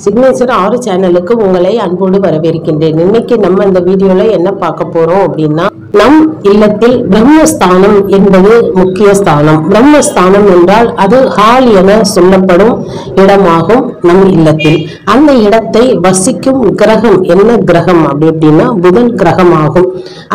Signature 6 சேனலுக்கு உங்களை அன்போடு வரவேற்கின்றேன். இன்னைக்கு நம்ம இந்த வீடியோல என்ன பார்க்க போறோம் அப்படின்னா, நம் இல்லத்தில் பிரம்மஸ்தானம் என்பது முக்கிய ஸ்தானம். பிரம்மஸ்தானம் என்றால் அது ஹால் என சொல்லப்படும் இடமாகும். நம் இல்லத்தில் அந்த இடத்தை வசிக்கும் கிரகம் என்ன கிரகம் அப்படின்னா புதன் கிரகம் ஆகும்.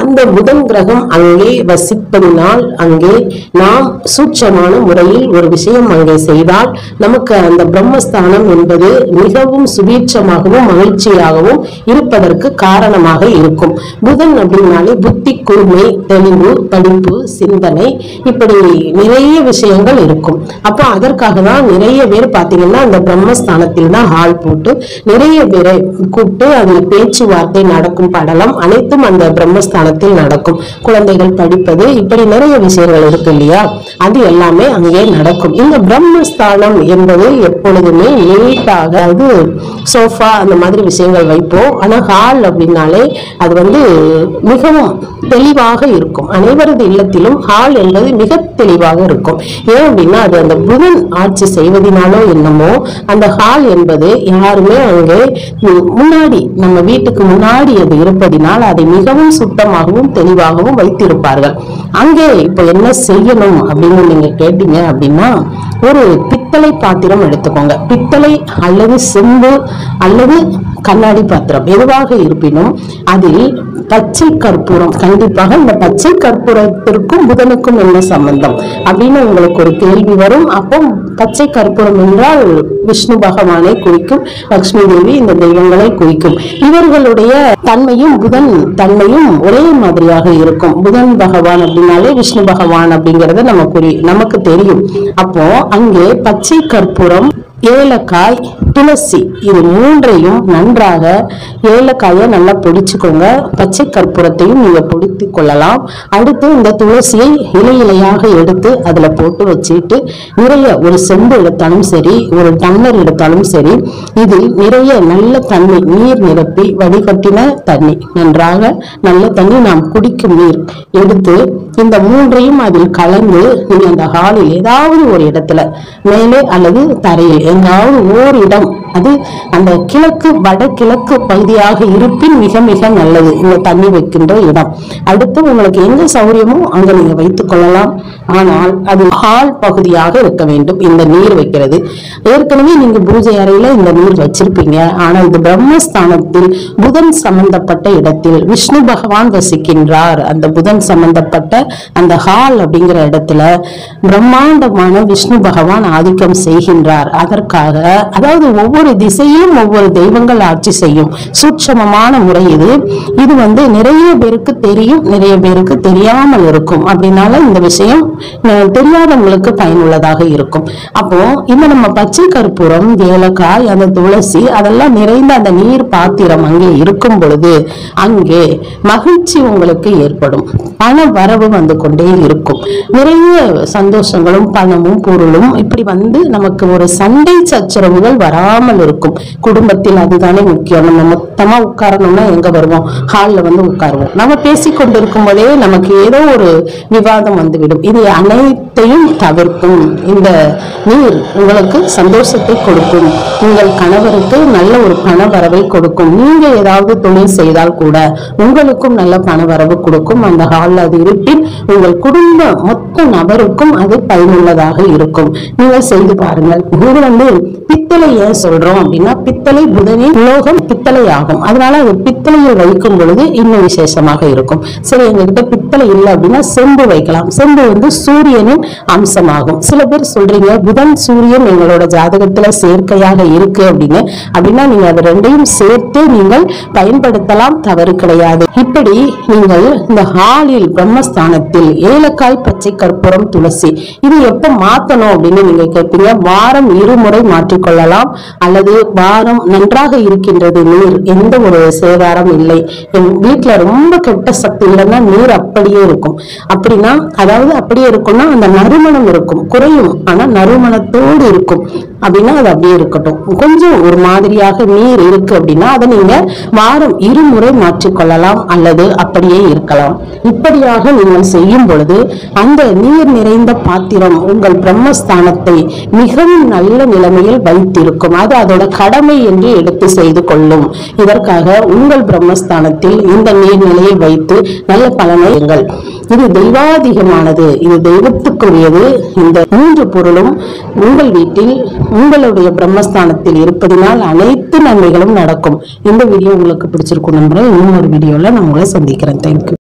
அந்த புதன் கிரகம் அங்கே வசிப்பதினால் அங்கே நாம் சூட்சமான முறையில் ஒரு விஷயம் அங்கே செய்தால் நமக்கு அந்த பிரம்மஸ்தானம் என்பது மிகவும் சுபீட்சமாகவும் மகிழ்ச்சியாகவும் இருப்பதற்கு காரணமாக இருக்கும். புதன் அப்படின்னாலே புத்தி கூர்மை, தெளிவு, படிப்பு, சிந்தனை, இப்படி நிறைய விஷயங்கள் இருக்கும். அப்போ அதற்காக தான் நிறைய பேர் பார்த்தீங்கன்னா அந்த பிரம்மஸ்தானத்தில் தான் ஹால் போட்டு நிறைய பேரை கூப்பிட்டு அதில் பேச்சுவார்த்தை நடக்கும், படலம் அனைத்தும் அந்த பிரம்மஸ்தானத்தில் நடக்கும். குழந்தைகள் படிப்பது, இப்படி நிறைய விஷயங்கள் இருக்கு இல்லையா, அது எல்லாமே அங்கே நடக்கும். இந்த பிரம்மஸ்தானம் என்பது எப்பொழுதுமே நீட்டாக, அது சோஃபா அந்த மாதிரி விஷயங்கள் வைப்போம். ஆனா ஹால் அப்படின்னாலே அது மிகவும் தெளிவாக இருக்கும். அனைவரது இல்லத்திலும் ஹால் என்பது மிக தெளிவாக இருக்கும். ஏன் அப்படின்னா அது அந்த புதன் ஆட்சி செய்வதனாலோ என்னமோ அந்த ஹால் என்பது யாருமே அங்கே முன்னாடி, நம்ம வீட்டுக்கு முன்னாடி அது இருப்பதினால் அதை மிகவும் சுத்தமாகவும் தெளிவாகவும் வைத்திருப்பார்கள். அங்கே இப்ப என்ன செய்யணும் அப்படின்னு நீங்க கேட்டீங்க அப்படின்னா, ஒரு பித்தளை பாத்திரம் எடுத்துக்கோங்க. பித்தளை அல்லது செம்பு அல்லது கண்ணாடி பாத்திரம் எதுவாக இருப்பினும் அதில் பச்சை கற்பூரம், கண்டிப்பாக இந்த பச்சை கற்பூரத்திற்கும் புதனுக்கும் என்ன சம்பந்தம் அப்படின்னு உங்களுக்கு ஒரு கேள்வி வரும். அப்போ பச்சை கற்பூரம் என்றால் விஷ்ணு பகவானை குறிக்கும், லட்சுமி தேவி, இந்த தெய்வங்களை குறிக்கும். இவர்களுடைய தன்மையும் புதன் தன்மையும் ஒரே மாதிரியாக இருக்கும். புதன் பகவான் அப்படின்னாலே விஷ்ணு பகவான் அப்படிங்கறது நமக்கு தெரியும். அப்போ அங்கே பச்சை கற்பூரம், ஏலக்காய், துளசி, இது மூன்றையும் நன்றாக, ஏலக்காயை நல்லா பொடிச்சுக்கோங்க, பச்சை கற்பூரத்தையும் நீங்க பொடித்து கொள்ளலாம். அடுத்து இந்த துளசியை இலை இலையாக எடுத்து அதுல போட்டு வச்சுட்டு நிறைய, ஒரு செம்பு எடுத்தாலும் சரி, ஒரு டம்ளர் எடுத்தாலும் சரி, இதில் நிறைய நல்ல தண்ணி, நீர் நிரப்பி வடிகட்டின தண்ணி, நன்றாக நல்ல தண்ணி, நாம் குடிக்கும் நீர் எடுத்து இந்த மூன்றையும் அதில் கலந்து நீங்க அந்த ஹாலில் ஏதாவது ஒரு இடத்துல, மேலே அல்லது தரையில் எங்காவது ஓர் இடம், அது அந்த கிழக்கு வடகிழக்கு பகுதியாக இருப்பின் மிக மிக நல்லது இந்த தண்ணி வைக்கின்ற இடம். அடுத்து உங்களுக்கு எங்க சௌரியமோ அங்க நீங்க வைத்துக் கொள்ளலாம். ஆனால் அது ஹால் பகுதியாக இருக்க வேண்டும் இந்த நீர் வைக்கிறது. ஏற்கனவே நீங்க பூஜை அறையில இந்த நீர் வச்சிருப்பீங்க. ஆனால் இது பிரம்மஸ்தானத்தில் புதன் சம்பந்தப்பட்ட இடத்தில் விஷ்ணு பகவான் வசிக்கின்றார். அந்த புதன் சம்பந்தப்பட்ட அந்த ஹால் அப்படிங்கிற இடத்துல பிரம்மாண்டமான விஷ்ணு பகவான் ஆதிக்கம் செய்கின்றார். அதற்காக, அதாவது ஒவ்வொரு திசையிலும் ஒவ்வொரு தெய்வங்கள் ஆட்சி செய்யும் சூட்சமமான முறை இது. இது நிறைய பேருக்கு தெரியும், நிறைய பேருக்கு தெரியாமல் இருக்கும். அப்படின்னால இந்த விஷயம் தெரியாதவங்களுக்கு பயனுள்ளதாக இருக்கும். அப்போ இந்த நம்ம பச்சை கற்பூரம், ஏலக்காய், அந்த துளசி அதெல்லாம் நிறைந்த அந்த நீர் பாத்திரம் அங்கே இருக்கும் பொழுது அங்கே மகிழ்ச்சி உங்களுக்கு ஏற்படும். பண வரவு வந்து கொண்டே இருக்கும். நிறைய சந்தோஷங்களும் பணமும் பொருளும் இப்படி நமக்கு ஒரு சண்டை சச்சரவுகள் வராமல் இருக்கும். குடும்பத்தில் அதுதானே முக்கியம். நம்ம மொத்தமா உட்காரணும்னா எங்க வருவோம்? ஹால்ல உட்காருவோம். நம்ம பேசிக்கொண்டிருக்கும் போதே நமக்கு ஏதோ ஒரு விவாதம் வந்துவிடும். இது அனைத்தையும் தவிர்க்கும் இந்த நீர் உங்களுக்கு சந்தோஷத்தை கொடுக்கும். உங்கள் கணவருக்கு நல்ல ஒரு பண வரவை கொடுக்கும். நீங்க ஏதாவது தொழில் செய்தால் கூட உங்களுக்கும் நல்ல பண வரவு கொடுக்கும். அந்த ஹால்ல அது இருப்பின் உங்கள் குடும்ப மொத்த நபருக்கும் அது பயனுள்ளதாக இருக்கும். நீங்க செய்து பாருங்கள். இது பித்தளை ஏன் சொல்றோம் அப்படின்னா, பித்தளை புதனின் உலோகம் பித்தளை ஆகும். அதனால அது பித்தளையில் வைக்கும் பொழுது இன்னும் விசேஷமாக இருக்கும். சரி, எங்ககிட்ட பித்தளை இல்லை அப்படின்னா செம்பு வைக்கலாம். செம்பு சூரியனின் அம்சமாகும். சில பேர் சொல்றீங்க புதன் சூரியன் எங்களோட ஜாதகத்துல சேர்க்கையாக இருக்கு அப்படின்னா நீங்க அது ரெண்டையும் சேர்த்து நீங்கள் பயன்படுத்தலாம், தவறு கிடையாது. இப்படி நீங்கள் இந்த ஹாலில் பிரம்மஸ்தானத்தில் ஏலக்காய், பச்சை கற்பூரம், துளசி இது எப்ப மாத்தணும் அப்படின்னு நீங்க கேட்பீங்க. வாரம் 2 முறை மாற்றிக்கொள்ளலாம். அல்லது வாரம் நன்றாக இருக்கின்றது நீர், எந்த ஒரு சேதாரம் இல்லை, என் வீட்டுல ரொம்ப கெட்ட சக்தி இல்லைன்னா நீர் அப்படியே இருக்கும். அப்படின்னா, அதாவது அப்படியே இருக்கும்னா அந்த நறுமணம் இருக்கும், குறையும், ஆனா நறுமணத்தோடு இருக்கும். அப்படின்னா அது அப்படியே இருக்கட்டும். கொஞ்சம் ஒரு மாதிரியாக நீர் இருக்கு அப்படின்னா அதை நீங்க வாரம் 2 முறை மாற்றிக்கொள்ளலாம் அல்லது அப்படியே இருக்கலாம். இப்படியாக நீங்கள் செய்யும் பொழுது அந்த நீர் நிறைந்த பாத்திரம் உங்கள் பிரம்மஸ்தானத்தை மிகவும் நல்ல நிலைமையில் வைத்திருக்கும். அது அதோட கடமை என்று எடுத்து செய்து கொள்ளும். இதற்காக உங்கள் பிரம்மஸ்தானத்தில் இந்த நீர்நிலையை வைத்து நல்ல பலனைகள். இது தெய்வாதிகமானது, இது தெய்வத்துக்குரியது. இந்த 3 பொருளும் உங்கள் வீட்டில் உங்களுடைய பிரம்மஸ்தானத்தில் இருப்பதினால் அனைத்து நன்மைகளும் நடக்கும். இந்த வீடியோ உங்களுக்கு பிடிச்சிருக்கும் நம்புறேன். இன்னும் ஒரு வீடியோல நான் உங்களை சந்திக்கிறேன். தேங்க்யூ.